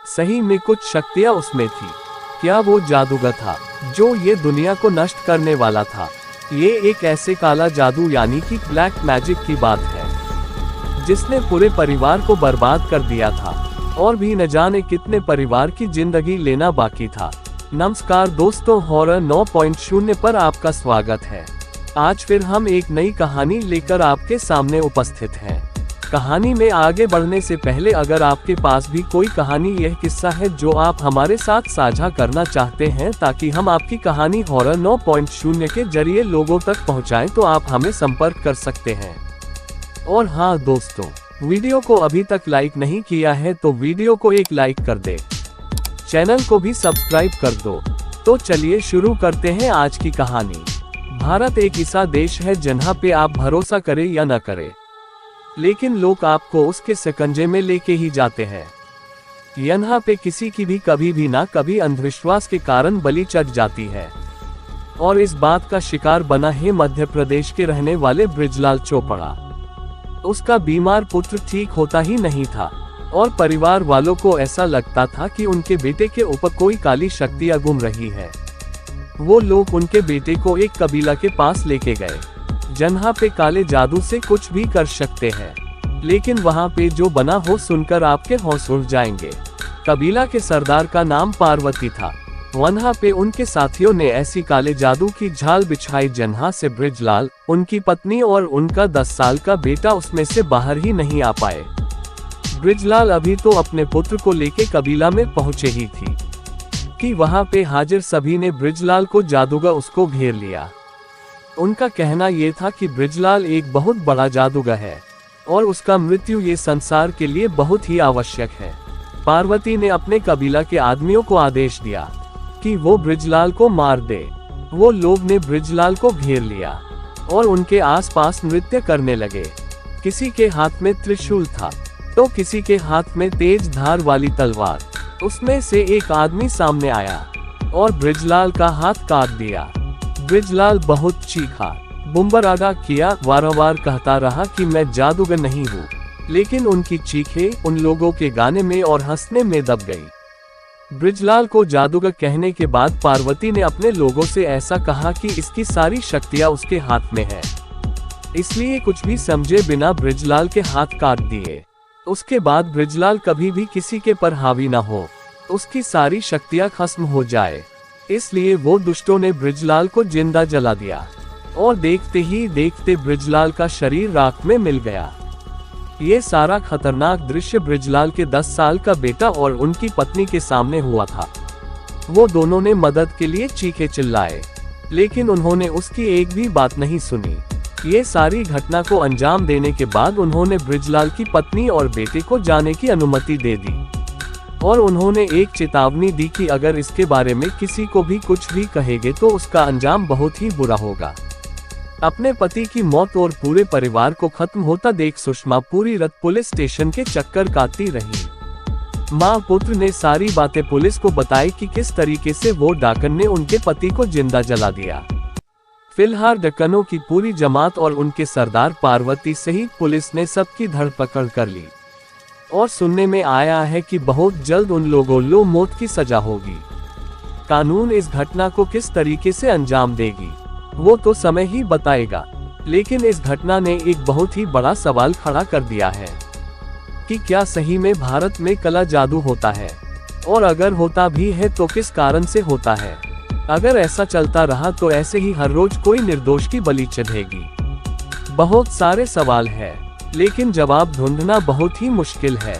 सही में कुछ शक्तियां उसमें थी। क्या वो जादूगर था जो ये दुनिया को नष्ट करने वाला था? ये एक ऐसे काला जादू यानी कि ब्लैक मैजिक की बात है जिसने पूरे परिवार को बर्बाद कर दिया था और भी न जाने कितने परिवार की जिंदगी लेना बाकी था। नमस्कार दोस्तों, हॉरर 9.0 पर आपका स्वागत है। आज फिर हम एक नई कहानी लेकर आपके सामने उपस्थित हैं। कहानी में आगे बढ़ने से पहले अगर आपके पास भी कोई कहानी यह किस्सा है जो आप हमारे साथ साझा करना चाहते हैं ताकि हम आपकी कहानी हॉरर 9.0 के जरिए लोगों तक पहुंचाएं, तो आप हमें संपर्क कर सकते हैं। और हाँ दोस्तों, वीडियो को अभी तक लाइक नहीं किया है तो वीडियो को एक लाइक कर दे, चैनल को भी सब्सक्राइब कर दो। तो चलिए शुरू करते हैं आज की कहानी। भारत एक ऐसा देश है जहाँ पे आप भरोसा करें या न करें, लेकिन लोग आपको उसके शिकंजे में लेके ही जाते हैं। यहाँ पे किसी की भी कभी भी ना कभी अंधविश्वास के कारण बलि चढ़ जाती है, और इस बात का शिकार बना है मध्य प्रदेश के रहने वाले बृजलाल चोपड़ा। उसका बीमार पुत्र ठीक होता ही नहीं था और परिवार वालों को ऐसा लगता था कि उनके बेटे के ऊपर कोई काली शक्तियां घूम रही है। वो लोग उनके बेटे को एक कबीला के पास लेके गए जहाँ पे काले जादू से कुछ भी कर सकते हैं, लेकिन वहाँ पे जो बना हो सुनकर आपके होश उड़ जाएंगे। कबीला के सरदार का नाम पार्वती था। वहाँ पे उनके साथियों ने ऐसी काले जादू की झाल बिछाई जहाँ से बृजलाल, उनकी पत्नी और उनका 10 साल का बेटा उसमें से बाहर ही नहीं आ पाए। बृजलाल अभी तो अपने पुत्र को लेके कबीला में पहुंचे ही थी कि वहाँ पे हाजिर सभी ने बृजलाल को जादूगर उसको घेर लिया। उनका कहना ये था कि बृजलाल एक बहुत बड़ा जादूगर है और उसका मृत्यु ये संसार के लिए बहुत ही आवश्यक है। पार्वती ने अपने कबीला के आदमियों को आदेश दिया कि वो बृजलाल को मार दे। वो लोग ने बृजलाल को घेर लिया और उनके आसपास नृत्य करने लगे। किसी के हाथ में त्रिशूल था तो किसी के हाथ में तेज धार वाली तलवार। उसमें से एक आदमी सामने आया और बृजलाल का हाथ काट दिया। बृजलाल बहुत चीखा, बुम्बरागा किया, वारंवार कहता रहा कि मैं जादूगर नहीं हूँ, लेकिन उनकी चीखें उन लोगों के गाने में और हंसने में दब गई। बृजलाल को जादूगर कहने के बाद पार्वती ने अपने लोगों से ऐसा कहा कि इसकी सारी शक्तियाँ उसके हाथ में है, इसलिए कुछ भी समझे बिना बृजलाल के हाथ काट दिए। उसके बाद बृजलाल कभी भी किसी के पर हावी ना हो, उसकी सारी शक्तियाँ खत्म हो जाए, इसलिए वो दुष्टों ने बृजलाल को जिंदा जला दिया और देखते ही देखते बृजलाल का शरीर राख में मिल गया। ये सारा खतरनाक दृश्य बृजलाल के 10 साल का बेटा और उनकी पत्नी के सामने हुआ था। वो दोनों ने मदद के लिए चीखे चिल्लाए, लेकिन उन्होंने उसकी एक भी बात नहीं सुनी। ये सारी घटना को अंजाम देने के बाद उन्होंने बृजलाल की पत्नी और बेटे को जाने की अनुमति दे दी और उन्होंने एक चेतावनी दी कि अगर इसके बारे में किसी को भी कुछ भी कहेंगे तो उसका अंजाम बहुत ही बुरा होगा। अपने पति की मौत और पूरे परिवार को खत्म होता देख सुषमा पूरी रात पुलिस स्टेशन के चक्कर काटती रही। माँ पुत्र ने सारी बातें पुलिस को बताई कि किस तरीके से वो डाकन ने उनके पति को जिंदा जला दिया। फिलहाल डकनों की पूरी जमात और उनके सरदार पार्वती सहित पुलिस ने सबकी धरपकड़ कर ली और सुनने में आया है कि बहुत जल्द उन लोगों को मौत की सजा होगी। कानून इस घटना को किस तरीके से अंजाम देगी वो तो समय ही बताएगा, लेकिन इस घटना ने एक बहुत ही बड़ा सवाल खड़ा कर दिया है कि क्या सही में भारत में काला जादू होता है, और अगर होता भी है तो किस कारण से होता है। अगर ऐसा चलता रहा तो ऐसे ही हर रोज कोई निर्दोष की बलि चढ़ेगी। बहुत सारे सवाल है, लेकिन जवाब ढूंढना बहुत ही मुश्किल है।